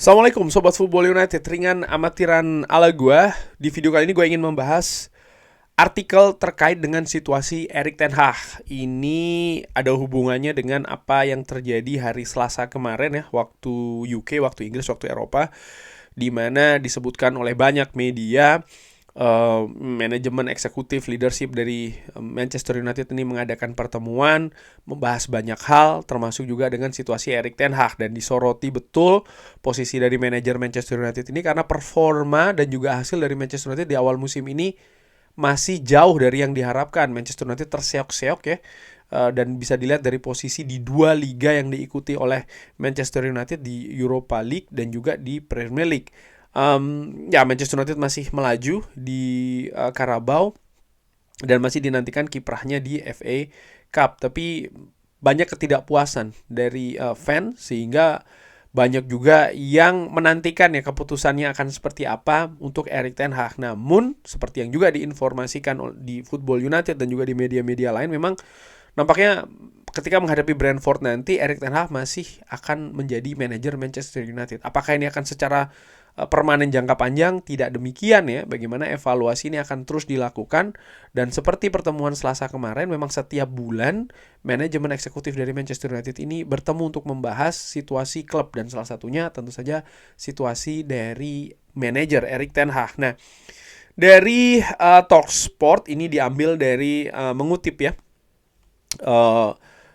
Assalamualaikum Sobat Football United, ringan amatiran ala gua. Di video kali ini gue ingin membahas artikel terkait dengan situasi Erik ten Hag. Ini ada hubungannya dengan apa yang terjadi hari Selasa kemarin ya, waktu UK, waktu Inggris, waktu Eropa, di mana disebutkan oleh banyak media manajemen eksekutif leadership dari Manchester United ini mengadakan pertemuan membahas banyak hal termasuk juga dengan situasi Erik ten Hag, dan disoroti betul posisi dari manajer Manchester United ini karena performa dan juga hasil dari Manchester United di awal musim ini masih jauh dari yang diharapkan. Manchester United terseok-seok ya, dan bisa dilihat dari posisi di dua liga yang diikuti oleh Manchester United, di Europa League dan juga di Premier League. Ya, Manchester United masih melaju di Carabao dan masih dinantikan kiprahnya di FA Cup, tapi banyak ketidakpuasan dari fan, sehingga banyak juga yang menantikan ya keputusannya akan seperti apa untuk Erik ten Hag. Namun seperti yang juga diinformasikan di Football United dan juga di media-media lain, memang nampaknya ketika menghadapi Brentford nanti Erik ten Hag masih akan menjadi manajer Manchester United. Apakah ini akan secara permanen jangka panjang? Tidak demikian ya. Bagaimana evaluasi ini akan terus dilakukan, dan seperti pertemuan Selasa kemarin, memang setiap bulan manajemen eksekutif dari Manchester United ini bertemu untuk membahas situasi klub, dan salah satunya tentu saja situasi dari manajer Erik ten Hag. Nah, dari Talksport ini diambil dari mengutip ya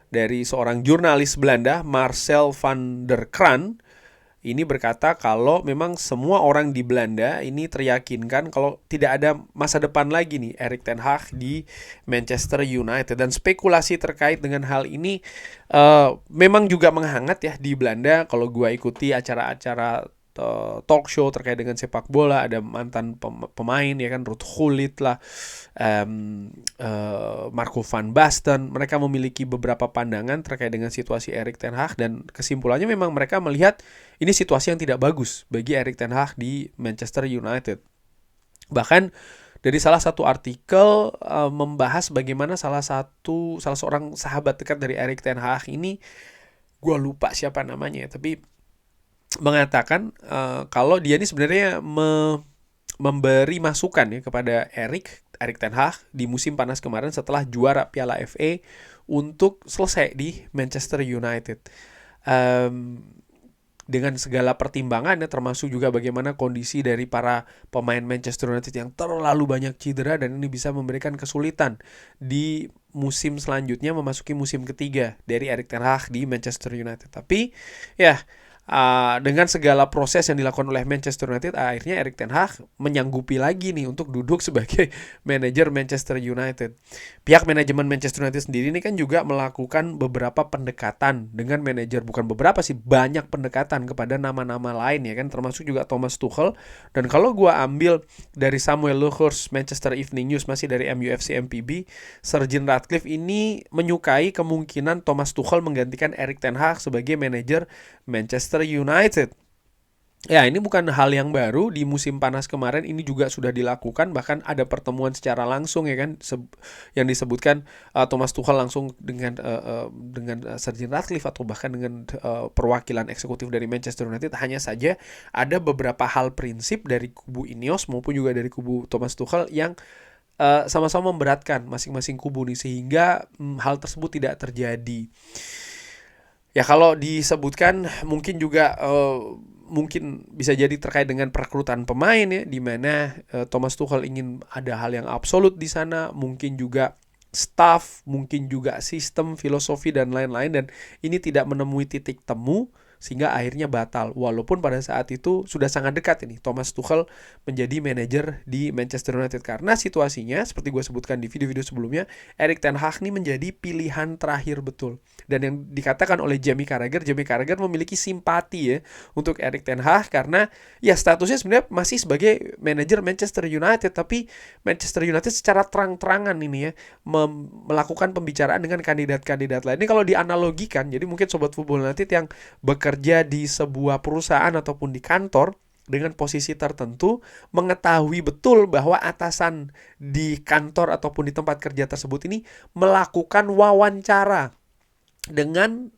dari seorang jurnalis Belanda, Marcel van der Kraan. Ini berkata kalau memang semua orang di Belanda ini teryakinkan kalau tidak ada masa depan lagi nih Erik ten Hag di Manchester United. Dan spekulasi terkait dengan hal ini memang juga menghangat ya di Belanda. Kalau gua ikuti acara-acara talk show terkait dengan sepak bola, ada mantan pemain ya kan, Ruud Gullit lah, Marco van Basten. Mereka memiliki beberapa pandangan terkait dengan situasi Erik ten Hag, dan kesimpulannya memang mereka melihat ini situasi yang tidak bagus bagi Erik ten Hag di Manchester United. Bahkan dari salah satu artikel membahas bagaimana salah seorang sahabat dekat dari Erik ten Hag ini, gue lupa siapa namanya ya, tapi mengatakan kalau dia ini sebenarnya memberi masukan ya kepada Erik ten Hag di musim panas kemarin setelah juara Piala FA untuk selesai di Manchester United. Dengan segala pertimbangan ya, termasuk juga bagaimana kondisi dari para pemain Manchester United yang terlalu banyak cedera, dan ini bisa memberikan kesulitan di musim selanjutnya, memasuki musim ketiga dari Erik ten Hag di Manchester United. Tapi ya, dengan segala proses yang dilakukan oleh Manchester United, akhirnya Erik ten Hag menyanggupi lagi nih untuk duduk sebagai manajer Manchester United. Pihak manajemen Manchester United sendiri ini kan juga melakukan beberapa pendekatan dengan manajer, bukan beberapa sih, banyak pendekatan kepada nama-nama lain ya kan, termasuk juga Thomas Tuchel. Dan kalau gua ambil dari Samuel Luhrs Manchester Evening News, masih dari MUFC MPB, Sir Jim Ratcliffe ini menyukai kemungkinan Thomas Tuchel menggantikan Erik ten Hag sebagai manajer Manchester United. Ya, ini bukan hal yang baru. Di musim panas kemarin ini juga sudah dilakukan, bahkan ada pertemuan secara langsung ya kan, yang disebutkan Thomas Tuchel langsung dengan Sir Jim Ratcliffe, atau bahkan dengan perwakilan eksekutif dari Manchester United. Hanya saja ada beberapa hal prinsip dari kubu Ineos maupun juga dari kubu Thomas Tuchel yang sama-sama memberatkan masing-masing kubu nih, sehingga hal tersebut tidak terjadi. Ya, kalau disebutkan mungkin juga mungkin bisa jadi terkait dengan perekrutan pemain ya, di mana Thomas Tuchel ingin ada hal yang absolut di sana, mungkin juga staff, mungkin juga sistem, filosofi dan lain-lain, dan ini tidak menemui titik temu sehingga akhirnya batal. Walaupun pada saat itu sudah sangat dekat ini Thomas Tuchel menjadi manajer di Manchester United, karena situasinya seperti gue sebutkan di video-video sebelumnya, Erik ten Hag ini menjadi pilihan terakhir betul. Dan yang dikatakan oleh Jamie Carragher memiliki simpati ya untuk Erik ten Hag, karena ya statusnya sebenarnya masih sebagai manajer Manchester United, tapi Manchester United secara terang-terangan ini ya melakukan pembicaraan dengan kandidat-kandidat lain. Ini kalau dianalogikan, jadi mungkin Sobat Football United yang bekerja di sebuah perusahaan ataupun di kantor dengan posisi tertentu, mengetahui betul bahwa atasan di kantor ataupun di tempat kerja tersebut ini melakukan wawancara dengan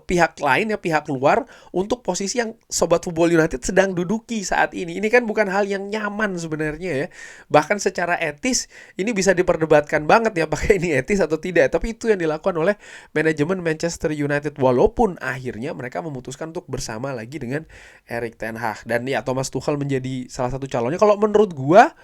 pihak lain ya, pihak luar untuk posisi yang Sobat Football United sedang duduki saat ini. Ini kan bukan hal yang nyaman sebenarnya ya. Bahkan secara etis ini bisa diperdebatkan banget ya, apakah ini etis atau tidak. Tapi itu yang dilakukan oleh manajemen Manchester United, walaupun akhirnya mereka memutuskan untuk bersama lagi dengan Erik ten Hag. Dan ya, Thomas Tuchel menjadi salah satu calonnya. Kalau menurut gua,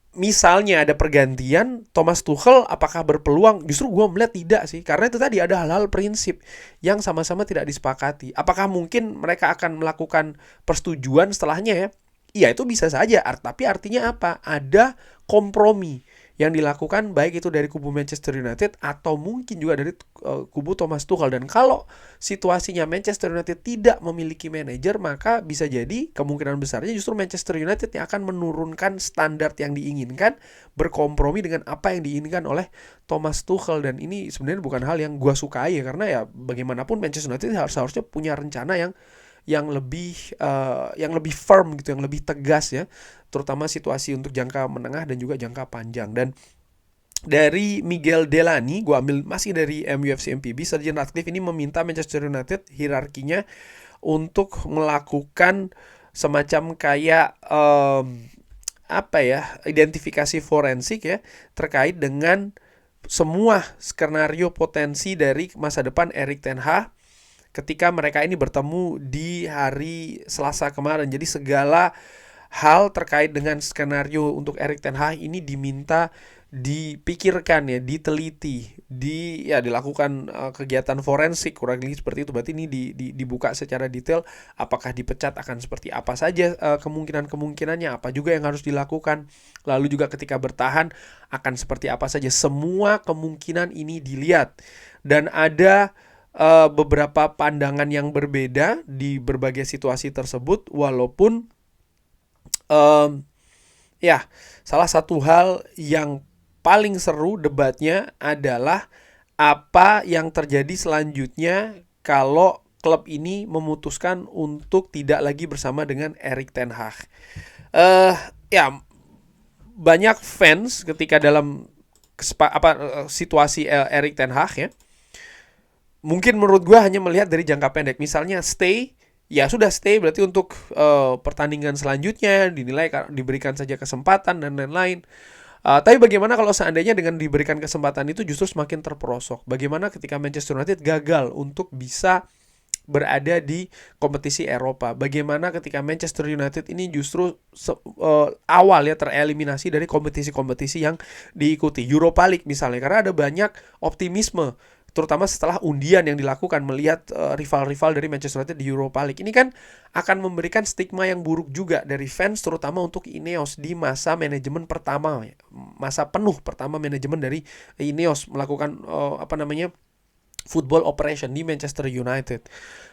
misalnya ada pergantian Thomas Tuchel, apakah berpeluang? Justru gue melihat tidak sih, karena itu tadi ada hal-hal prinsip yang sama-sama tidak disepakati. Apakah mungkin mereka akan melakukan persetujuan setelahnya ya? Iya, itu bisa saja, tapi artinya apa? Ada kompromi yang dilakukan, baik itu dari kubu Manchester United atau mungkin juga dari kubu Thomas Tuchel. Dan kalau situasinya Manchester United tidak memiliki manajer, maka bisa jadi kemungkinan besarnya justru Manchester United yang akan menurunkan standar yang diinginkan, berkompromi dengan apa yang diinginkan oleh Thomas Tuchel. Dan ini sebenarnya bukan hal yang gue sukai ya, karena ya bagaimanapun Manchester United harusnya punya rencana yang lebih firm gitu, yang lebih tegas ya, terutama situasi untuk jangka menengah dan juga jangka panjang. Dan dari Miguel Delany, gue ambil masih dari MUFC MPB, Sir Jim Ratcliffe ini meminta Manchester United hierarkinya untuk melakukan semacam kayak identifikasi forensik ya, terkait dengan semua skenario potensi dari masa depan Erik ten Hag ketika mereka ini bertemu di hari Selasa kemarin. Jadi segala hal terkait dengan skenario untuk Erik ten Hag ini diminta dipikirkan ya, diteliti, dilakukan kegiatan forensik, kurang lebih seperti itu. Berarti ini dibuka secara detail, apakah dipecat akan seperti apa saja kemungkinannya, apa juga yang harus dilakukan, lalu juga ketika bertahan akan seperti apa saja. Semua kemungkinan ini dilihat, dan ada beberapa pandangan yang berbeda di berbagai situasi tersebut, walaupun salah satu hal yang paling seru debatnya adalah apa yang terjadi selanjutnya kalau klub ini memutuskan untuk tidak lagi bersama dengan Erik ten Hag. Banyak fans ketika dalam situasi Erik ten Hag ya, mungkin menurut gue hanya melihat dari jangka pendek. Misalnya stay, ya sudah stay, berarti untuk pertandingan selanjutnya dinilai diberikan saja kesempatan dan lain-lain. Tapi bagaimana kalau seandainya dengan diberikan kesempatan itu justru semakin terperosok? Bagaimana ketika Manchester United gagal untuk bisa berada di kompetisi Eropa? Bagaimana ketika Manchester United ini justru awal ya tereliminasi dari kompetisi-kompetisi yang diikuti, Europa League misalnya, karena ada banyak optimisme, terutama setelah undian yang dilakukan melihat rival-rival dari Manchester United di Europa League. Ini kan akan memberikan stigma yang buruk juga dari fans, terutama untuk Ineos di masa manajemen pertama, masa penuh pertama manajemen dari Ineos melakukan football operation di Manchester United.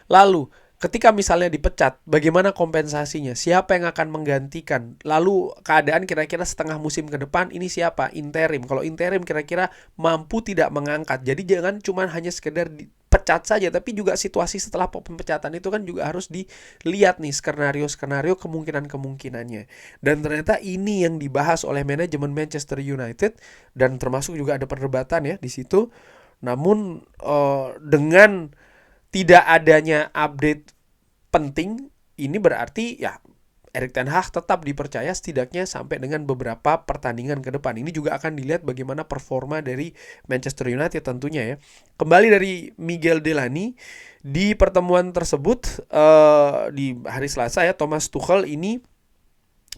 Lalu ketika misalnya dipecat, bagaimana kompensasinya? Siapa yang akan menggantikan? Lalu keadaan kira-kira setengah musim ke depan ini siapa? Interim. Kalau interim kira-kira mampu tidak mengangkat. Jadi jangan cuma hanya sekedar dipecat saja, tapi juga situasi setelah pemecatan itu kan juga harus dilihat nih, skenario-skenario, kemungkinan-kemungkinannya. Dan ternyata ini yang dibahas oleh manajemen Manchester United, dan termasuk juga ada perdebatan ya di situ. Namun dengan tidak adanya update penting, ini berarti ya Erik ten Hag tetap dipercaya setidaknya sampai dengan beberapa pertandingan ke depan. Ini juga akan dilihat bagaimana performa dari Manchester United tentunya ya. Kembali dari Miguel Delany, di pertemuan tersebut di hari Selasa ya, Thomas Tuchel ini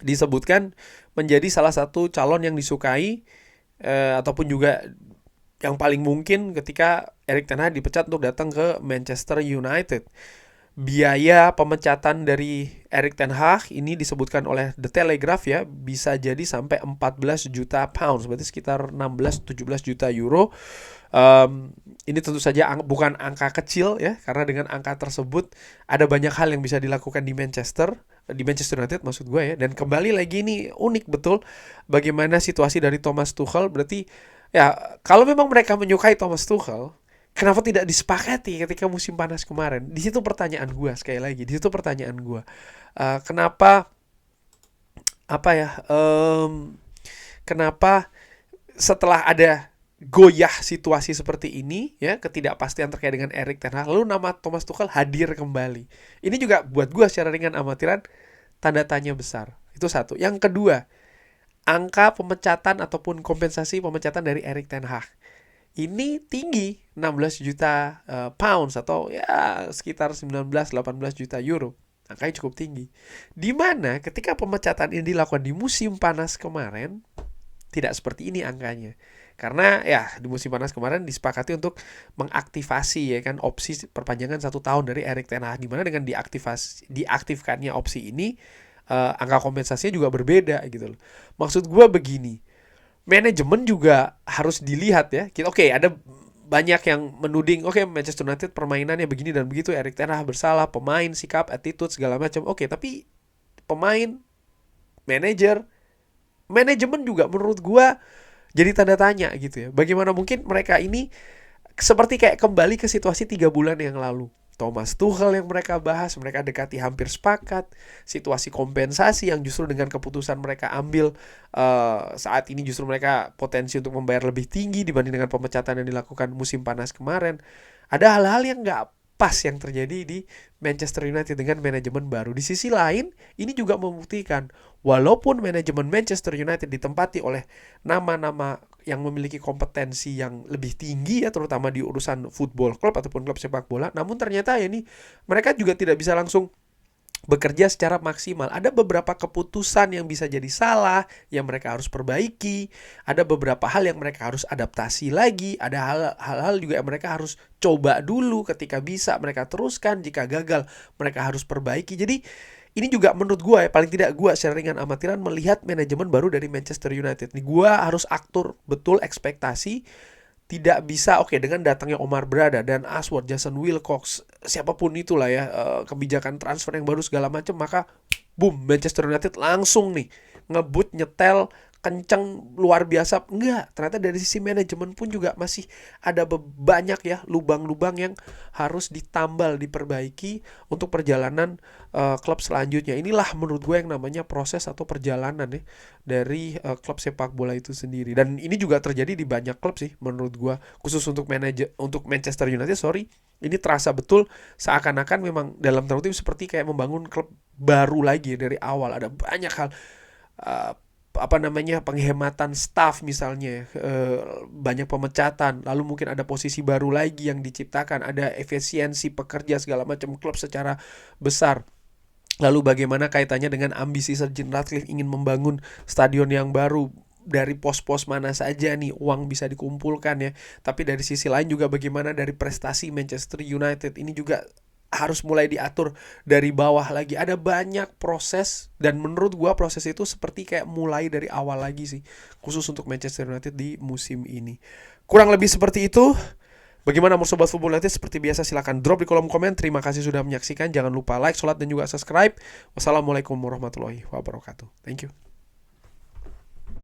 disebutkan menjadi salah satu calon yang disukai ataupun juga yang paling mungkin ketika Erik ten Hag dipecat untuk datang ke Manchester United. Biaya pemecatan dari Erik ten Hag ini disebutkan oleh The Telegraph ya, bisa jadi sampai 14 juta pounds, berarti sekitar 16-17 juta euro. Ini tentu saja bukan angka kecil ya, karena dengan angka tersebut ada banyak hal yang bisa dilakukan di Manchester United maksud gue ya. Dan kembali lagi ini unik betul bagaimana situasi dari Thomas Tuchel. Berarti ya, kalau memang mereka menyukai Thomas Tuchel, kenapa tidak disepakati ketika musim panas kemarin? Di situ pertanyaan gue, sekali lagi. Di situ pertanyaan gue. Kenapa kenapa setelah ada goyah situasi seperti ini ya, ketidakpastian terkait dengan Erik ten Hag, lalu nama Thomas Tuchel hadir kembali. Ini juga buat gue secara ringan amatiran tanda tanya besar. Itu satu. Yang kedua, angka pemecatan ataupun kompensasi pemecatan dari Erik ten Hag ini tinggi, 16 juta pounds atau ya sekitar 19-18 juta euro. Angkanya cukup tinggi. Di mana ketika pemecatan ini dilakukan di musim panas kemarin, tidak seperti ini angkanya. Karena ya di musim panas kemarin disepakati untuk mengaktifasi ya kan opsi perpanjangan 1 tahun dari Erik ten Hag, di mana dengan diaktifkannya opsi ini angka kompensasinya juga berbeda gitu loh. Maksud gue begini, manajemen juga harus dilihat ya. Oke, ada banyak yang menuding, oke, Manchester United permainannya begini dan begitu, Erik ten Hag bersalah, pemain, sikap, attitude segala macam. Oke, tapi pemain, manajemen juga menurut gua jadi tanda tanya gitu ya. Bagaimana mungkin mereka ini seperti kayak kembali ke situasi 3 bulan yang lalu. Thomas Tuchel yang mereka bahas, mereka dekati hampir sepakat. Situasi kompensasi yang justru dengan keputusan mereka ambil saat ini justru mereka potensi untuk membayar lebih tinggi dibanding dengan pemecatan yang dilakukan musim panas kemarin. Ada hal-hal yang nggak pas yang terjadi di Manchester United dengan manajemen baru. Di sisi lain, ini juga membuktikan walaupun manajemen Manchester United ditempati oleh nama-nama yang memiliki kompetensi yang lebih tinggi ya, terutama di urusan football club ataupun klub sepak bola, namun ternyata ya ini mereka juga tidak bisa langsung bekerja secara maksimal. Ada beberapa keputusan yang bisa jadi salah, yang mereka harus perbaiki. Ada beberapa hal yang mereka harus adaptasi lagi. Ada hal-hal juga yang mereka harus coba dulu. Ketika bisa, mereka teruskan. Jika gagal, mereka harus perbaiki. Jadi, ini juga menurut gue ya, paling tidak gue secara ringan amatiran melihat manajemen baru dari Manchester United. Nih, gue harus atur betul ekspektasi. Tidak bisa, oke, dengan datangnya Omar Berada dan Ashworth, Jason Wilcox, siapapun itulah ya, kebijakan transfer yang baru segala macam, maka boom, Manchester United langsung nih ngebut, nyetel kenceng luar biasa. Enggak, ternyata dari sisi manajemen pun juga masih ada banyak ya lubang-lubang yang harus ditambal, diperbaiki untuk perjalanan klub selanjutnya. Inilah menurut gue yang namanya proses atau perjalanan ya dari klub sepak bola itu sendiri. Dan ini juga terjadi di banyak klub sih menurut gue, khusus untuk Manchester United, ini terasa betul seakan-akan memang dalam tanda kutip seperti kayak membangun klub baru lagi dari awal. Ada banyak hal penghematan staff misalnya, banyak pemecatan, lalu mungkin ada posisi baru lagi yang diciptakan, ada efisiensi pekerja segala macam klub secara besar. Lalu bagaimana kaitannya dengan ambisi Sir Jim Ratcliffe ingin membangun stadion yang baru, dari pos-pos mana saja nih uang bisa dikumpulkan ya. Tapi dari sisi lain juga bagaimana dari prestasi Manchester United ini juga harus mulai diatur dari bawah lagi. Ada banyak proses, dan menurut gua proses itu seperti kayak mulai dari awal lagi sih, khusus untuk Manchester United di musim ini. Kurang lebih seperti itu. Bagaimana menurut Sobat Football United? Seperti biasa silahkan drop di kolom komen. Terima kasih sudah menyaksikan. Jangan lupa like, sholat, dan juga subscribe. Wassalamualaikum warahmatullahi wabarakatuh. Thank you.